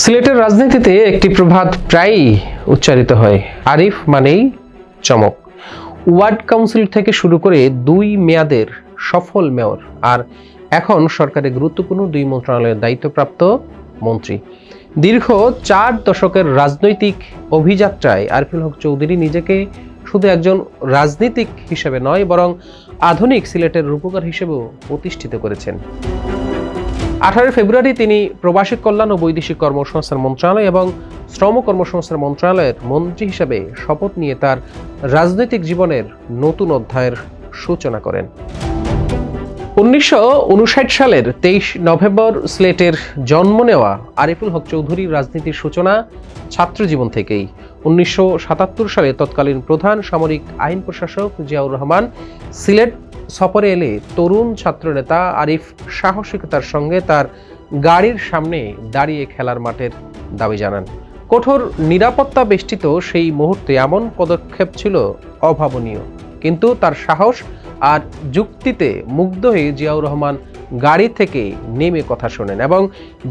সিলেটের রাজনীতিতে একটি প্রবাদ প্রায়ই উচ্চারিত হয়, আরিফ মানেই চমক। ওয়ার্ড কাউন্সিল থেকে শুরু করে 2 মেয়াদের সফল মেয়র, আর এখন সরকারের গুরুত্বপূর্ণ 2 মন্ত্রণালয়ের দায়িত্বপ্রাপ্ত মন্ত্রী। দীর্ঘ 4 দশকের রাজনৈতিক অভিযাত্রায় আরিফুল হক চৌধুরী নিজেকে শুধু একজন রাজনীতিক হিসেবে নয়, বরং আধুনিক সিলেটের রূপকার হিসেবেও প্রতিষ্ঠিত করেছেন। 18 ফেব্রুয়ারি তিনি প্রবাসী কল্যাণ ও বৈদেশিক কর্মসংস্থান মন্ত্রণালয় এবং শ্রম কর্মসংস্থান মন্ত্রণালয়ের মন্ত্রী হিসেবে শপথ নিয়ে তার রাজনৈতিক জীবনের নতুন অধ্যায়ের সূচনা করেন। 1959 সালের 23 নভেম্বর সিলেটের জন্ম নেওয়া আরিফুল হক চৌধুরীর রাজনীতির সূচনা ছাত্র জীবন থেকেই। 1977 সালে তৎকালীন প্রধান সামরিক আইন প্রশাসক জিয়াউর রহমান সিলেট সফরে এলে তরুণ ছাত্রনেতা আরিফ সাহসিকতার সঙ্গে তার গাড়ির সামনে দাঁড়িয়ে খেলার মাঠের দাবি জানান। কঠোর নিরাপত্তা বেষ্টিত সেই মুহূর্তে এমন পদক্ষেপ ছিল অভাবনীয়, কিন্তু তার সাহস আর যুক্তিতে মুগ্ধ হয়ে জিয়াউর রহমান গাড়ি থেকে নেমে কথা শোনেন এবং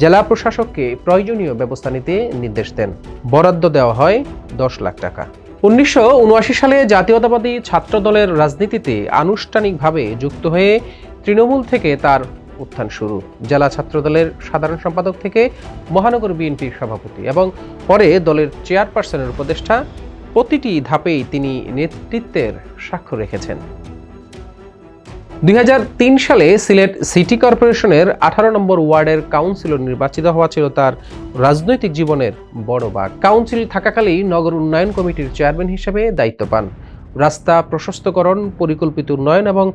জেলা প্রশাসককে প্রয়োজনীয় ব্যবস্থা নিতে নির্দেশ দেন। বরাদ্দ দেওয়া হয় 10 লাখ টাকা। 1979 সালে জাতীয়তাবাদী ছাত্র দলের রাজনীতিতে আনুষ্ঠানিকভাবে যুক্ত হয়ে তৃণমূল থেকে তার উত্থান শুরু। জেলা ছাত্র দলের সাধারণ সম্পাদক থেকে মহানগর বিএনপির সভাপতি এবং পরে দলের চেয়ারপারসনের উপদেষ্টা, প্রতিটি ধাপেই তিনি নেতৃত্বের স্বাক্ষর রেখেছেন। 2003 সালে সিলেট সিটি কর্পোরেশনের 18 নম্বর ওয়ার্ডের কাউন্সিলর নির্বাচিত হওয়া ছিল তার রাজনৈতিক জীবনের বড় বাঁক। কাউন্সিল থাকাকালেই নগর উন্নয়ন কমিটির চেয়ারম্যান হিসেবে দায়িত্ব পান। রাস্তা প্রশস্তকরণ, পরিকল্পিত উন্নয়ন এবং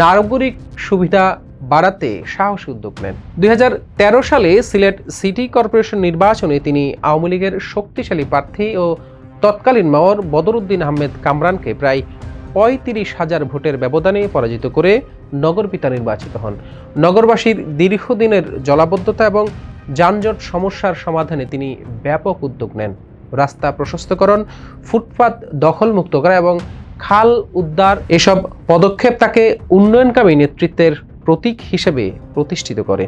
নাগরিক সুবিধা বাড়াতে সাহসী উদ্যোগ নেন। 2013 সালে সিলেট সিটি কর্পোরেশন নির্বাচনে তিনি আওয়ামী লীগের শক্তিশালী প্রার্থী ও তৎকালীন মেয়র বদরউদ্দিন আহমেদ কামরানকে প্রায় 35,000 ভোটের ব্যবধানে পরাজিত করে নগরপিতা নির্বাচিত হন। নগরবাসীর দীর্ঘদিনের জলাবদ্ধতা এবং যানজট সমস্যার সমাধানে তিনি ব্যাপক উদ্যোগ নেন। রাস্তা প্রশস্তকরণ, ফুটপাত দখলমুক্ত করা এবং খাল উদ্ধার, এসব পদক্ষেপ তাকে উন্নয়নকামী নেতৃত্বের প্রতীক হিসেবে প্রতিষ্ঠিত করে।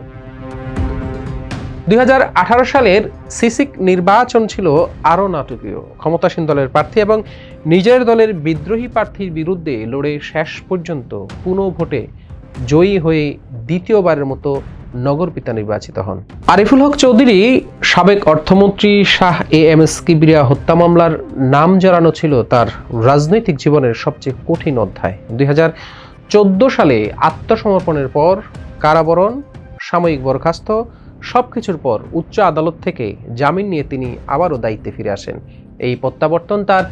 2018 সালের সিসিক নির্বাচন ছিল আরও নাটকীয়। ক্ষমতাসীন দলের প্রার্থী এবং নিজের দলের বিদ্রোহী প্রার্থীর বিরুদ্ধে লড়ে শেষ পর্যন্ত পুনঃ ভোটে জয়ী হয়ে দ্বিতীয়বারের মতো নগরপিতা নির্বাচিত হন। আরিফুল হক চৌধুরী সাবেক অর্থমন্ত্রী শাহ এএমএস কিবরিয়া হত্যা মামলার নাম জড়ানো ছিল তার রাজনৈতিক জীবনের সবচেয়ে কঠিন অধ্যায়। 2014 সালে আত্মসমর্পণের পর কারাবরণ, সাময়িক বরখাস্ত, সবকিছুর পর উচ্চ আদালত থেকে জামিন নিয়ে তিনি আবারও দায়িত্বে ফিরে আসেন। এই প্রত্যাবর্তন তার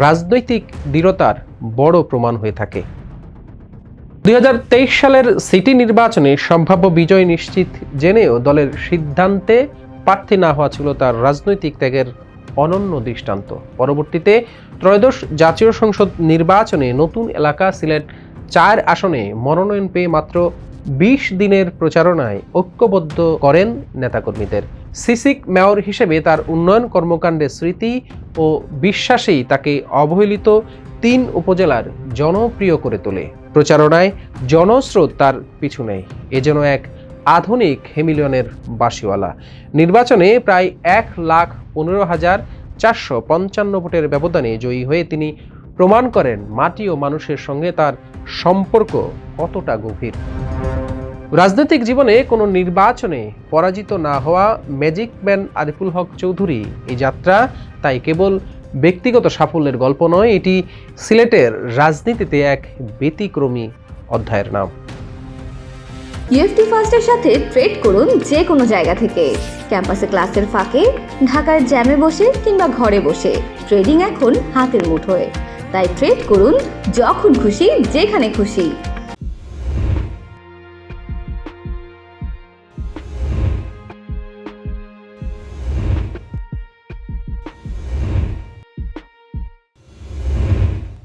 রাজনৈতিক দৃঢ়তার বড় প্রমাণ হয়ে থাকে। 2023 সালের সিটি নির্বাচনে সম্ভাব্য বিজয় নিশ্চিত জেনেও দলের সিদ্ধান্তে প্রার্থী না হওয়া ছিল তার রাজনৈতিক ত্যাগের অনন্য দৃষ্টান্ত। পরবর্তীতে ত্রয়োদশ জাতীয় সংসদ নির্বাচনে নতুন এলাকা সিলেট 4 আসনে মনোনয়ন পেয়ে মাত্র 20 দিনের প্রচারণায় ঐক্যবদ্ধ করেন নেতাকর্মীদের। সিসিক মেয়র হিসেবে তার উন্নয়ন কর্মকাণ্ডের স্মৃতি ও বিশ্বাসেই তাকে অবহেলিত 3 উপজেলার জনপ্রিয় করে তোলে। প্রচারণায় জনস্রোত তার পিছু নেয়, এ যেন এক আধুনিক হেমিলিয়নের বাঁশিওয়ালা। নির্বাচনে প্রায় 1,15,455 ভোটের ব্যবধানে জয়ী হয়ে তিনি প্রমাণ করেন মাটি ও মানুষের সঙ্গে তার সম্পর্ক কতটা গভীর। রাজনৈতিক জীবনে কোনো নির্বাচনে পরাজিত না হওয়া ম্যাজিক ম্যান আরিফুল হক চৌধুরী এই যাত্রা তাই কেবল ব্যক্তিগত সাফল্যের গল্প নয়, এটি সিলেটের রাজনীতিতে এক ব্যতিক্রমী অধ্যায়ের নাম। ইএফটি ফার্স্টের সাথে ট্রেড করুন যে কোনো জায়গা থেকে। ক্যাম্পাসে ক্লাসের ফাঁকে, ঢাকার জ্যামে বসে কিংবা ঘরে বসে, ট্রেডিং এখন হাতের মুঠোয়। তাই ট্রেড করুন যখন খুশি, যেখানে খুশি।